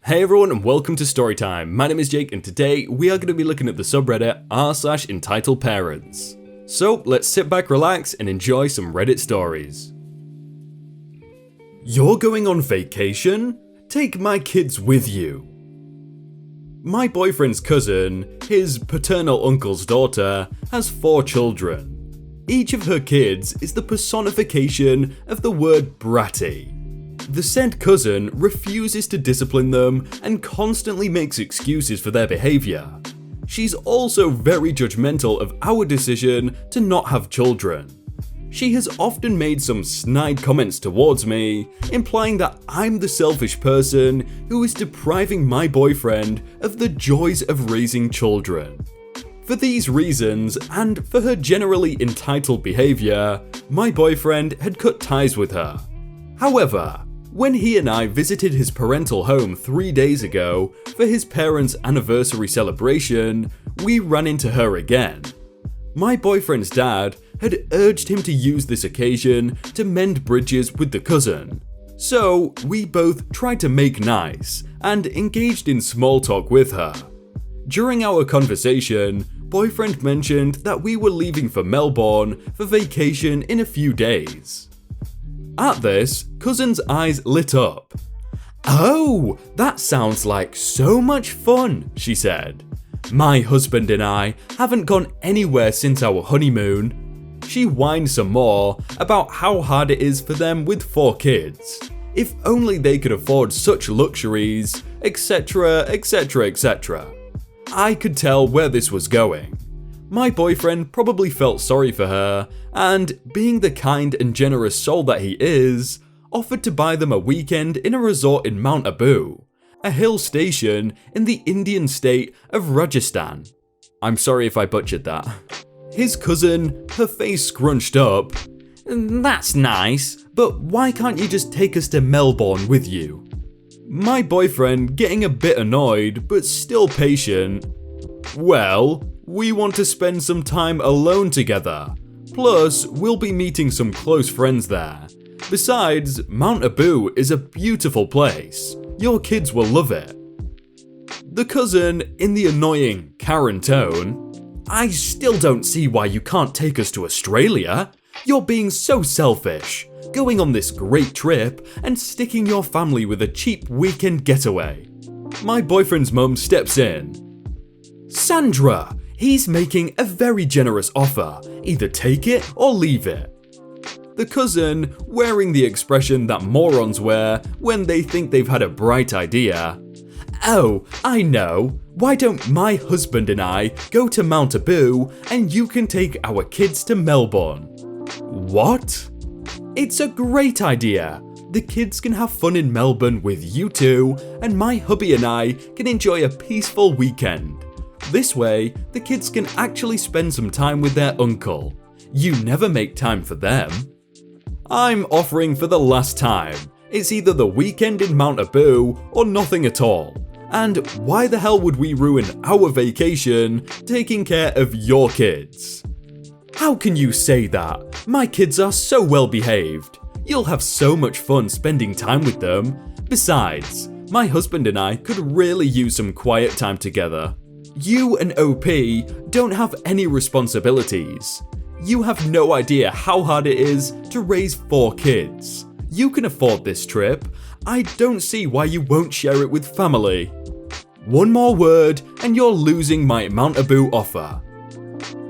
Hey everyone and welcome to Storytime. My name is Jake and today we are going to be looking at the subreddit r/entitledparents. So let's sit back, relax and enjoy some Reddit stories. You're going on vacation? Take my kids with you. My boyfriend's cousin, his paternal uncle's daughter, has 4 children. Each of her kids is the personification of the word bratty. The said cousin refuses to discipline them and constantly makes excuses for their behaviour. She's also very judgmental of our decision to not have children. She has often made some snide comments towards me, implying that I'm the selfish person who is depriving my boyfriend of the joys of raising children. For these reasons, and for her generally entitled behaviour, my boyfriend had cut ties with her. However, when he and I visited his parental home 3 days ago for his parents' anniversary celebration, we ran into her again. My boyfriend's dad had urged him to use this occasion to mend bridges with the cousin. So we both tried to make nice and engaged in small talk with her. During our conversation, boyfriend mentioned that we were leaving for Melbourne for vacation in a few days. At this, cousin's eyes lit up. "Oh, that sounds like so much fun," she said. "My husband and I haven't gone anywhere since our honeymoon." She whined some more about how hard it is for them with 4 kids. If only they could afford such luxuries, etc, etc, etc. I could tell where this was going. My boyfriend probably felt sorry for her and, being the kind and generous soul that he is, offered to buy them a weekend in a resort in Mount Abu, a hill station in the Indian state of Rajasthan. I'm sorry if I butchered that. His cousin, her face scrunched up. "That's nice, but why can't you just take us to Melbourne with you?" My boyfriend, getting a bit annoyed but still patient. "Well, we want to spend some time alone together. Plus, we'll be meeting some close friends there. Besides, Mount Abu is a beautiful place. Your kids will love it." The cousin, in the annoying Karen tone, "I still don't see why you can't take us to Australia. You're being so selfish, going on this great trip and sticking your family with a cheap weekend getaway." My boyfriend's mum steps in. "Sandra, he's making a very generous offer. Either take it or leave it." The cousin, wearing the expression that morons wear when they think they've had a bright idea. "Oh, I know. Why don't my husband and I go to Mount Abu and you can take our kids to Melbourne?" What? "It's a great idea. The kids can have fun in Melbourne with you two, and my hubby and I can enjoy a peaceful weekend. This way, the kids can actually spend some time with their uncle. You never make time for them." I'm offering for the last time. It's either the weekend in Mount Abu or nothing at all. And why the hell would we ruin our vacation taking care of your kids? "How can you say that? My kids are so well behaved. You'll have so much fun spending time with them. Besides, my husband and I could really use some quiet time together. You and OP don't have any responsibilities. You have no idea how hard it is to raise 4 kids. You can afford this trip. I don't see why you won't share it with family. One more word and you're losing my Mount Abu offer."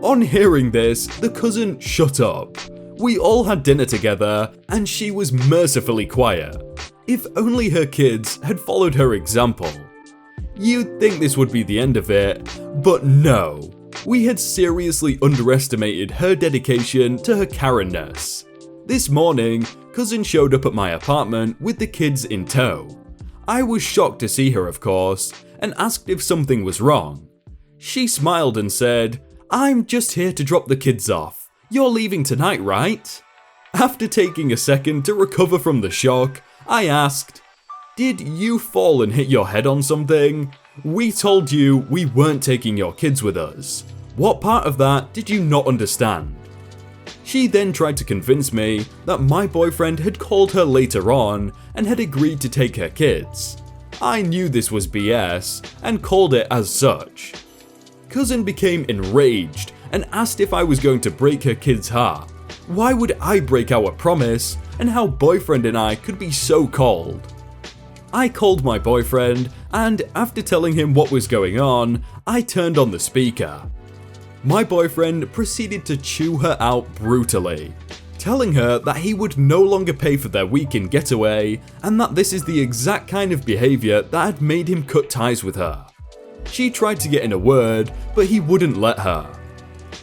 On hearing this, the cousin shut up. We all had dinner together and she was mercifully quiet. If only her kids had followed her example. You'd think this would be the end of it, but no. We had seriously underestimated her dedication to her Karen-ness. This morning, cousin showed up at my apartment with the kids in tow. I was shocked to see her, of course, and asked if something was wrong. She smiled and said, "I'm just here to drop the kids off. You're leaving tonight, right?" After taking a second to recover from the shock, I asked, "Did you fall and hit your head on something? We told you we weren't taking your kids with us. What part of that did you not understand?" She then tried to convince me that my boyfriend had called her later on and had agreed to take her kids. I knew this was BS and called it as such. Cousin became enraged and asked if I was going to break her kid's heart. Why would I break our promise, and how boyfriend and I could be so cold? I called my boyfriend, and after telling him what was going on, I turned on the speaker. My boyfriend proceeded to chew her out brutally, telling her that he would no longer pay for their weekend getaway, and that this is the exact kind of behaviour that had made him cut ties with her. She tried to get in a word, but he wouldn't let her.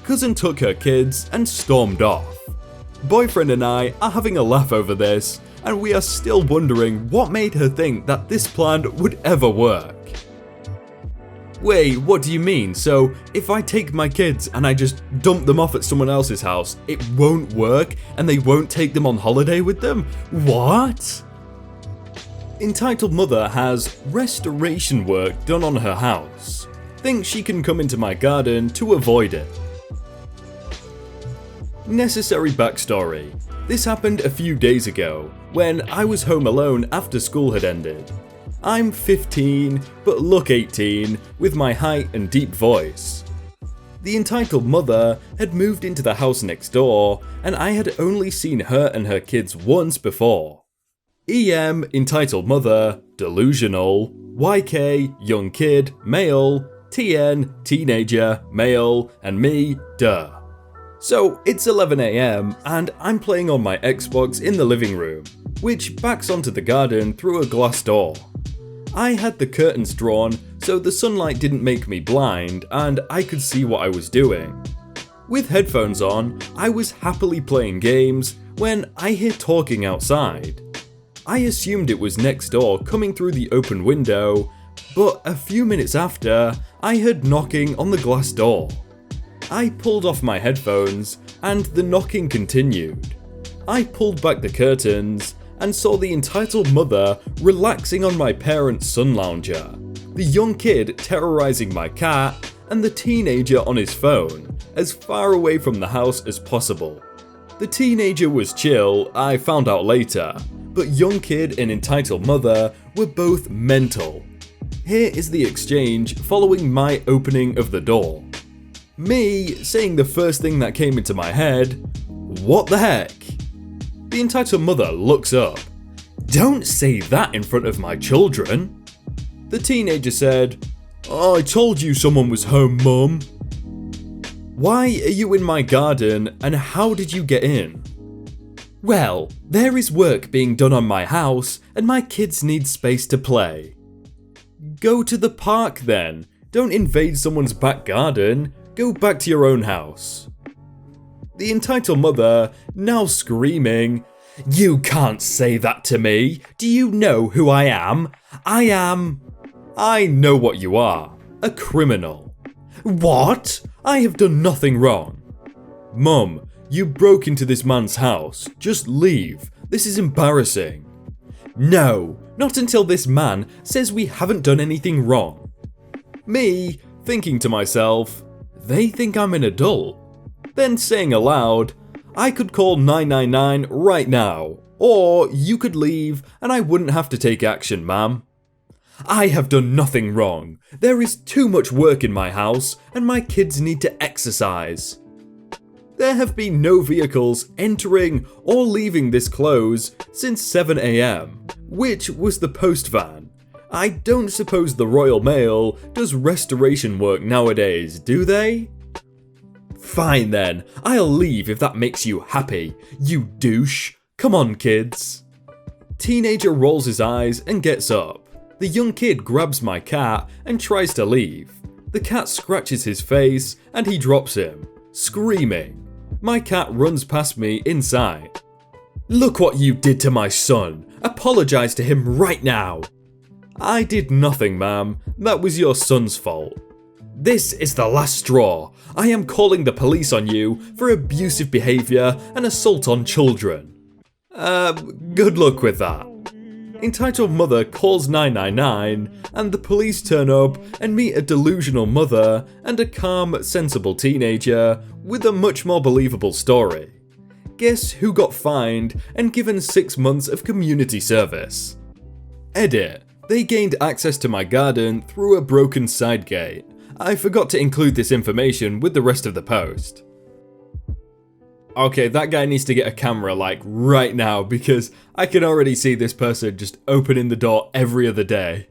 Cousin took her kids and stormed off. Boyfriend and I are having a laugh over this, and we are still wondering what made her think that this plan would ever work. Wait, what do you mean? So, if I take my kids and I just dump them off at someone else's house, it won't work and they won't take them on holiday with them? What? Entitled mother has restoration work done on her house. Thinks she can come into my garden to avoid it. Necessary backstory. This happened a few days ago, when I was home alone after school had ended. I'm 15, but look 18, with my height and deep voice. The entitled mother had moved into the house next door, and I had only seen her and her kids once before. EM, entitled mother, delusional, YK, young kid, male, TN, teenager, male, and me, duh. So it's 11 AM and I'm playing on my Xbox in the living room, which backs onto the garden through a glass door. I had the curtains drawn so the sunlight didn't make me blind and I could see what I was doing. With headphones on, I was happily playing games when I hear talking outside. I assumed it was next door coming through the open window, but a few minutes after, I heard knocking on the glass door. I pulled off my headphones, and the knocking continued. I pulled back the curtains, and saw the entitled mother relaxing on my parents' sun lounger, the young kid terrorizing my cat, and the teenager on his phone, as far away from the house as possible. The teenager was chill, I found out later, but young kid and entitled mother were both mental. Here is the exchange following my opening of the door. Me saying the first thing that came into my head, "What the heck?" The entitled mother looks up. "Don't say that in front of my children." The teenager said, "I told you someone was home, Mum." "Why are you in my garden and how did you get in?" "Well, there is work being done on my house and my kids need space to play." "Go to the park then. Don't invade someone's back garden. Go back to your own house." The entitled mother, now screaming, "You can't say that to me. Do you know who I am? I know what you are. A criminal." "What? I have done nothing wrong." "Mum, you broke into this man's house. Just leave. This is embarrassing." "No, not until this man says we haven't done anything wrong." Me, thinking to myself, they think I'm an adult. Then saying aloud, "I could call 999 right now, or you could leave and I wouldn't have to take action, ma'am." "I have done nothing wrong. There is too much work in my house and my kids need to exercise." There have been no vehicles entering or leaving this close since 7 AM, which was the post van. I don't suppose the Royal Mail does restoration work nowadays, do they? Fine then, I'll leave if that makes you happy, you douche. Come on, kids. Teenager rolls his eyes and gets up. The young kid grabs my cat and tries to leave. The cat scratches his face and he drops him, screaming. My cat runs past me inside. "Look what you did to my son. Apologize to him right now." "I did nothing, ma'am. That was your son's fault." "This is the last straw. I am calling the police on you for abusive behaviour and assault on children." Good luck with that. Entitled mother calls 999 and the police turn up and meet a delusional mother and a calm, sensible teenager with a much more believable story. Guess who got fined and given 6 months of community service? Edit. They gained access to my garden through a broken side gate. I forgot to include this information with the rest of the post. Okay, that guy needs to get a camera like right now because I can already see this person just opening the door every other day.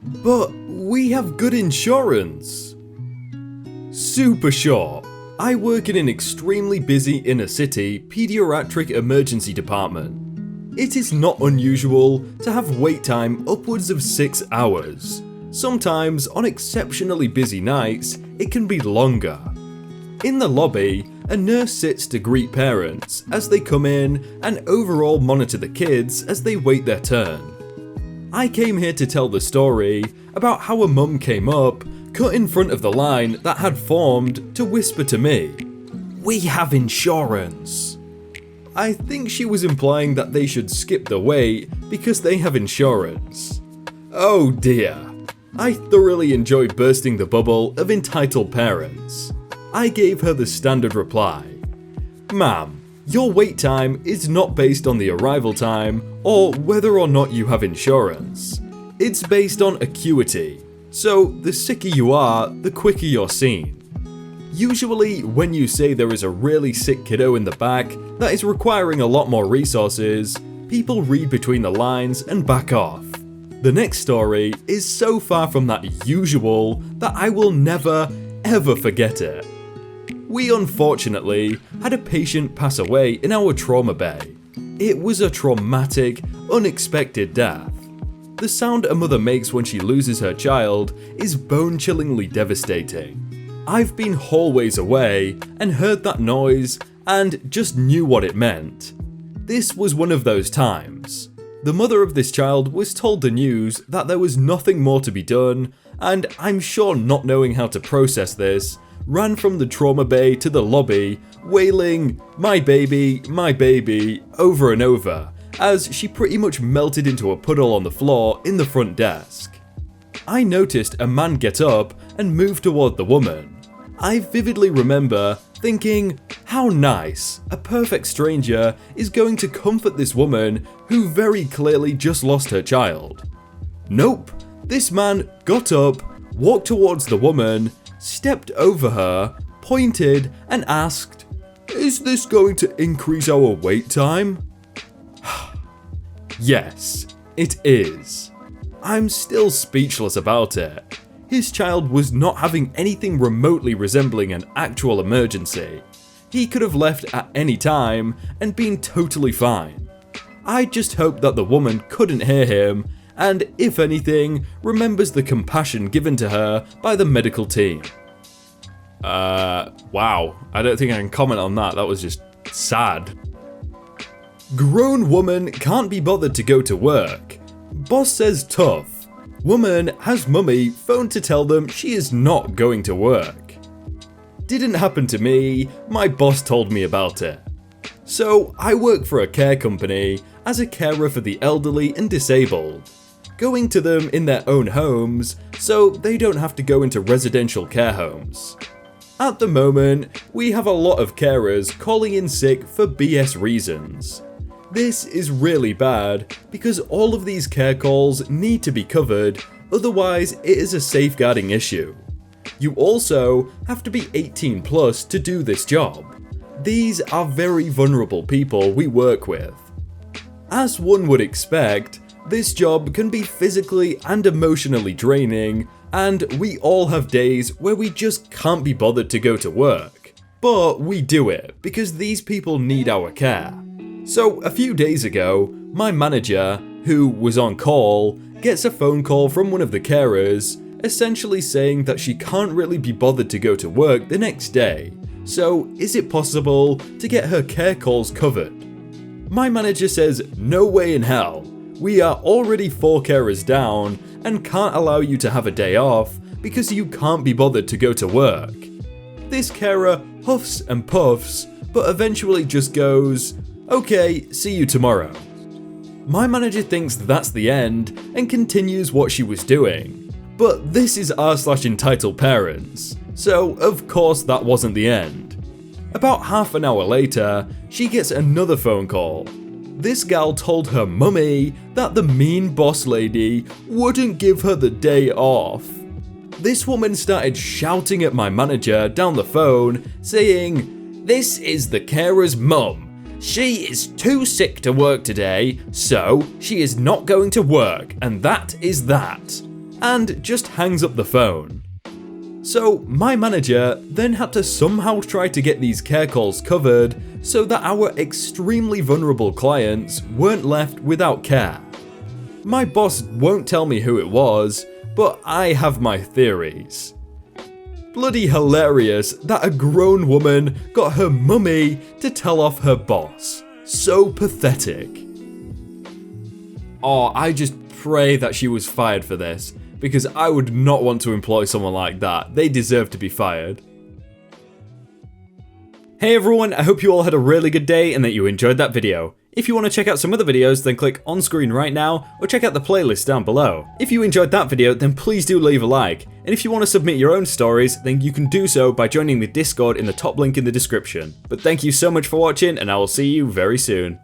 But we have good insurance. Super short. I work in an extremely busy inner city pediatric emergency department. It is not unusual to have wait time upwards of 6 hours. Sometimes, on exceptionally busy nights, it can be longer. In the lobby, a nurse sits to greet parents as they come in and overall monitor the kids as they wait their turn. I came here to tell the story about how a mum came up, cut in front of the line that had formed to whisper to me, "We have insurance." I think she was implying that they should skip the wait because they have insurance. Oh dear. I thoroughly enjoy bursting the bubble of entitled parents. I gave her the standard reply. "Ma'am, your wait time is not based on the arrival time or whether or not you have insurance. It's based on acuity. So the sicker you are, the quicker you're seen. Usually, when you say there is a really sick kiddo in the back that is requiring a lot more resources, people read between the lines and back off. The next story is so far from that usual that I will never, ever forget it. We unfortunately had a patient pass away in our trauma bay. It was a traumatic, unexpected death. The sound a mother makes when she loses her child is bone-chillingly devastating. I've been hallways away and heard that noise and just knew what it meant. This was one of those times. The mother of this child was told the news that there was nothing more to be done, and I'm sure not knowing how to process this, ran from the trauma bay to the lobby, wailing, my baby," over and over, as she pretty much melted into a puddle on the floor in the front desk. I noticed a man get up and move toward the woman. I vividly remember thinking, how nice, a perfect stranger is going to comfort this woman who very clearly just lost her child. Nope, this man got up, walked towards the woman, stepped over her, pointed and asked, "Is this going to increase our wait time?" Yes, it is. I'm still speechless about it. His child was not having anything remotely resembling an actual emergency. He could have left at any time and been totally fine. I just hope that the woman couldn't hear him and, if anything, remembers the compassion given to her by the medical team. Wow. I don't think I can comment on that. That was just sad. Grown woman can't be bothered to go to work. Boss says tough. Woman has mummy phoned to tell them she is not going to work. Didn't happen to me, my boss told me about it. So I work for a care company as a carer for the elderly and disabled, going to them in their own homes so they don't have to go into residential care homes. At the moment, we have a lot of carers calling in sick for BS reasons. This is really bad because all of these care calls need to be covered, otherwise it is a safeguarding issue. You also have to be 18 plus to do this job. These are very vulnerable people we work with. As one would expect, this job can be physically and emotionally draining, and we all have days where we just can't be bothered to go to work. But we do it because these people need our care. So a few days ago, my manager, who was on call, gets a phone call from one of the carers, essentially saying that she can't really be bothered to go to work the next day. So is it possible to get her care calls covered? My manager says no way in hell. We are already 4 carers down and can't allow you to have a day off because you can't be bothered to go to work. This carer huffs and puffs, but eventually just goes, "Okay, see you tomorrow." My manager thinks that's the end and continues what she was doing. But this is r/entitled parents, so of course that wasn't the end. About half an hour later, she gets another phone call. this gal told her mummy that the mean boss lady wouldn't give her the day off. This woman started shouting at my manager down the phone, saying, "This is the carer's mum. She is too sick to work today, so she is not going to work, and that is that," and just hangs up the phone. So my manager then had to somehow try to get these care calls covered so that our extremely vulnerable clients weren't left without care. My boss won't tell me who it was, but I have my theories. Bloody hilarious that a grown woman got her mummy to tell off her boss. So pathetic. Oh, I just pray that she was fired for this, because I would not want to employ someone like that. They deserve to be fired. Hey everyone, I hope you all had a really good day and that you enjoyed that video. If you want to check out some other videos, then click on screen right now, or check out the playlist down below. If you enjoyed that video, then please do leave a like. And if you want to submit your own stories, then you can do so by joining the Discord in the top link in the description. But thank you so much for watching, and I will see you very soon.